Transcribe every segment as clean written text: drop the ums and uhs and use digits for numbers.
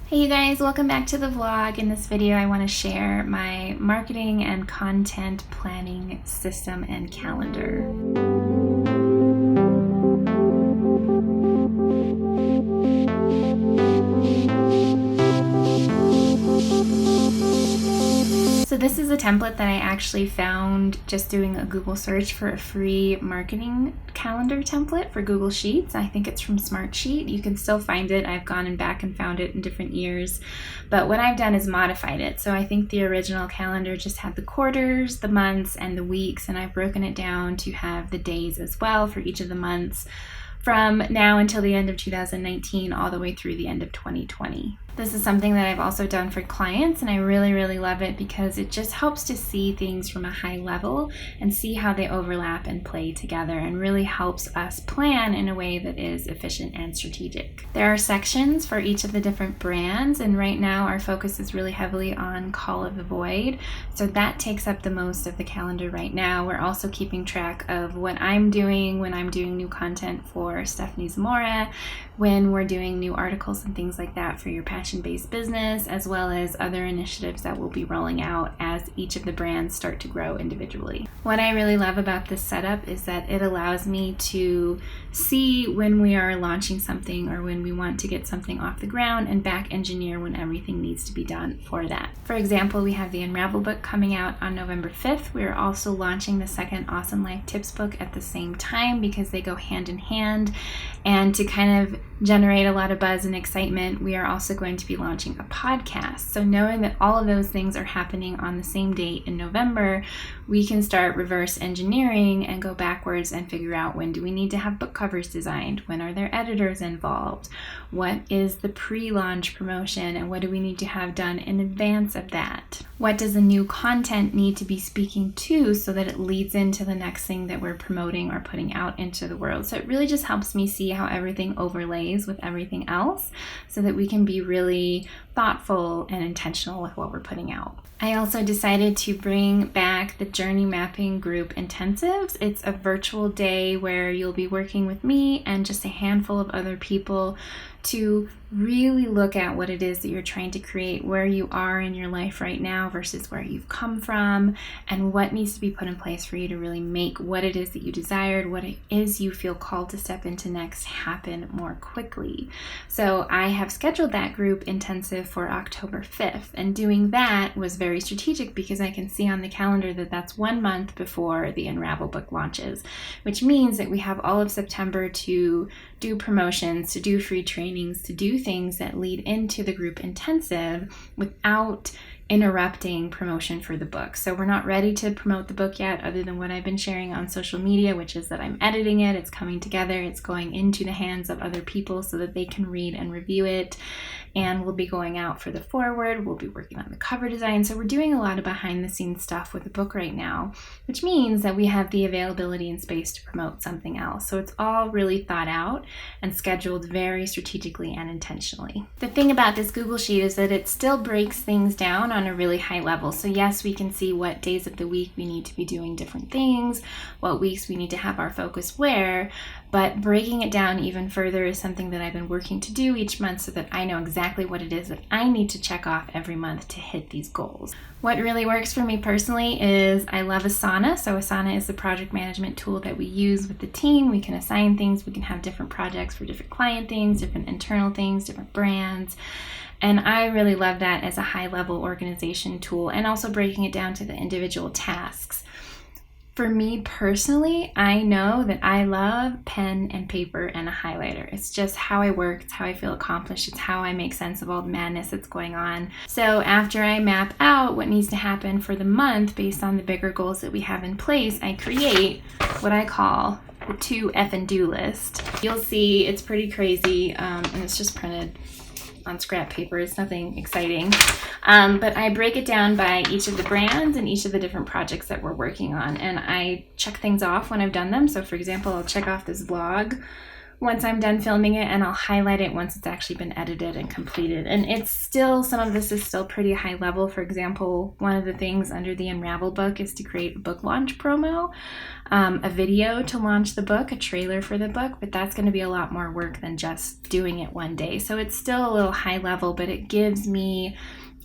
Hey you guys, welcome back to the vlog. In this video I want to share my marketing and content planning system and calendar. So this is a template that I actually found just doing a Google search for a free marketing calendar template for Google Sheets. I think it's from Smartsheet. You can still find it. I've gone back and found it in different years. But what I've done is modified it. So I think the original calendar just had the quarters, the months, and the weeks, and I've broken it down to have the days as well for each of the months from now until the end of 2019 all the way through the end of 2020. This is something that I've also done for clients, and I really love it because it just helps to see things from a high level and see how they overlap and play together, and really helps us plan in a way that is efficient and strategic. There are sections for each of the different brands, and right now our focus is really heavily on Call of the Void, so that takes up the most of the calendar right now. We're also keeping track of what I'm doing when I'm doing new content for Stephanie Zamora, when we're doing new articles and things like that for your passion-based business, as well as other initiatives that we'll be rolling out as each of the brands start to grow individually. What I really love about this setup is that it allows me to see when we are launching something or when we want to get something off the ground, and back engineer when everything needs to be done for that. For example, we have the Unravel book coming out on November 5th. We are also launching the second Awesome Life Tips book at the same time because they go hand in hand. And to kind of generate a lot of buzz and excitement, we are also going to be launching a podcast. So knowing that all of those things are happening on the same date in November, we can start reverse engineering and go backwards and figure out, when do we need to have book covers designed? When are there editors involved? What is the pre-launch promotion, and what do we need to have done in advance of that? What does the new content need to be speaking to so that it leads into the next thing that we're promoting or putting out into the world? So it really just helps me see how everything overlays with everything else so that we can be really thoughtful and intentional with what we're putting out. I also decided to bring back the Journey Mapping Group Intensives. It's a virtual day where you'll be working with me and just a handful of other people to really look at what it is that you're trying to create, where you are in your life right now versus where you've come from, and what needs to be put in place for you to really make what it is that you desired, what it is you feel called to step into next, happen more quickly. So I have scheduled that group intensive for October 5th, and doing that was very strategic because I can see on the calendar that that's 1 month before the Unravel book launches, which means that we have all of September to do promotions, to do free trainings, to do things that lead into the group intensive without interrupting promotion for the book. So we're not ready to promote the book yet, other than what I've been sharing on social media, which is that I'm editing it, it's coming together, it's going into the hands of other people so that they can read and review it. And we'll be going out for the foreword, we'll be working on the cover design. So we're doing a lot of behind the scenes stuff with the book right now, which means that we have the availability and space to promote something else. So it's all really thought out and scheduled very strategically and intentionally. The thing about this Google Sheet is that it still breaks things down on a really high level. So yes, we can see what days of the week we need to be doing different things, what weeks we need to have our focus where, but breaking it down even further is something that I've been working to do each month so that I know exactly what it is that I need to check off every month to hit these goals. What really works for me personally is I love Asana. So Asana is the project management tool that we use with the team. We can assign things, we can have different projects for different client things, different internal things, different brands. And I really love that as a high-level organization tool, and also breaking it down to the individual tasks. For me personally, I know that I love pen and paper and a highlighter. It's just how I work, it's how I feel accomplished, it's how I make sense of all the madness that's going on. So after I map out what needs to happen for the month based on the bigger goals that we have in place, I create what I call the 2 F&Do list. You'll see it's pretty crazy, and it's just printed on scrap paper. It's nothing exciting, but I break it down by each of the brands and each of the different projects that we're working on, and I check things off when I've done them. So for example, I'll check off this vlog once I'm done filming it, and I'll highlight it once it's actually been edited and completed. And it's still, some of this is still pretty high level. For example, one of the things under the Unravel book is to create a book launch promo, a video to launch the book, a trailer for the book, but that's going to be a lot more work than just doing it one day. So it's still a little high level, but it gives me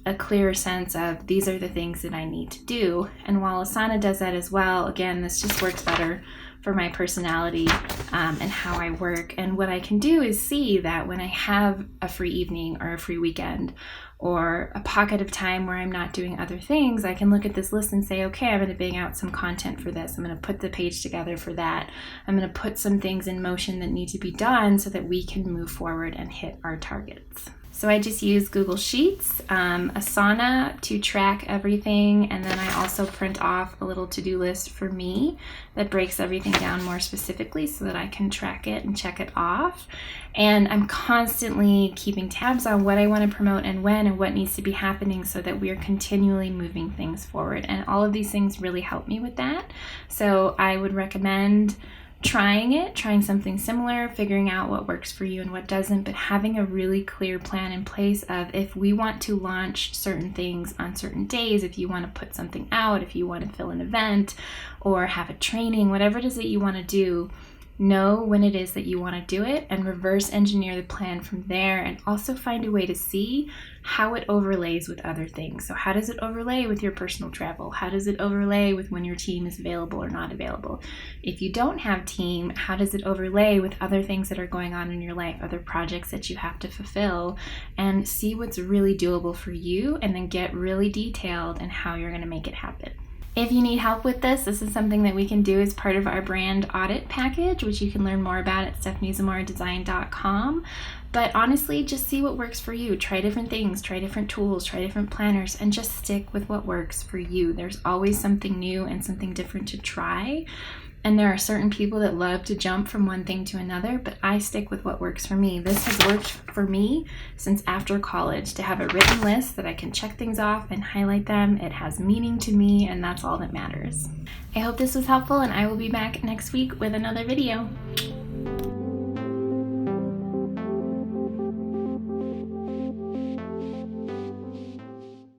a clearer sense of these are the things that I need to do. And while Asana does that as well, again, this just works better for my personality and how I work. And what I can do is see that when I have a free evening or a free weekend or a pocket of time where I'm not doing other things, I can look at this list and say, okay, I'm going to bang out some content for this. I'm going to put the page together for that. I'm going to put some things in motion that need to be done so that we can move forward and hit our targets. So I just use Google Sheets, Asana to track everything, and then I also print off a little to-do list for me that breaks everything down more specifically so that I can track it and check it off. And I'm constantly keeping tabs on what I want to promote and when and what needs to be happening so that we are continually moving things forward. And all of these things really help me with that. So I would recommend trying something similar, figuring out what works for you and what doesn't, but having a really clear plan in place of if we want to launch certain things on certain days, if you want to put something out, if you want to fill an event or have a training, whatever it is that you want to do, know when it is that you want to do it and reverse engineer the plan from there, and also find a way to see how it overlays with other things. So how does it overlay with your personal travel? How does it overlay with when your team is available or not available? If you don't have team, how does it overlay with other things that are going on in your life, other projects that you have to fulfill? And see what's really doable for you, and then get really detailed in how you're going to make it happen. If you need help with this is something that we can do as part of our brand audit package, which you can learn more about at stephaniezamaradesign.com. But honestly, just see what works for you. Try different things, try different tools, try different planners, and just stick with what works for you. There's always something new and something different to try. And there are certain people that love to jump from one thing to another, but I stick with what works for me. This has worked for me since after college, to have a written list that I can check things off and highlight them. It has meaning to me, and that's all that matters. I hope this was helpful, and I will be back next week with another video.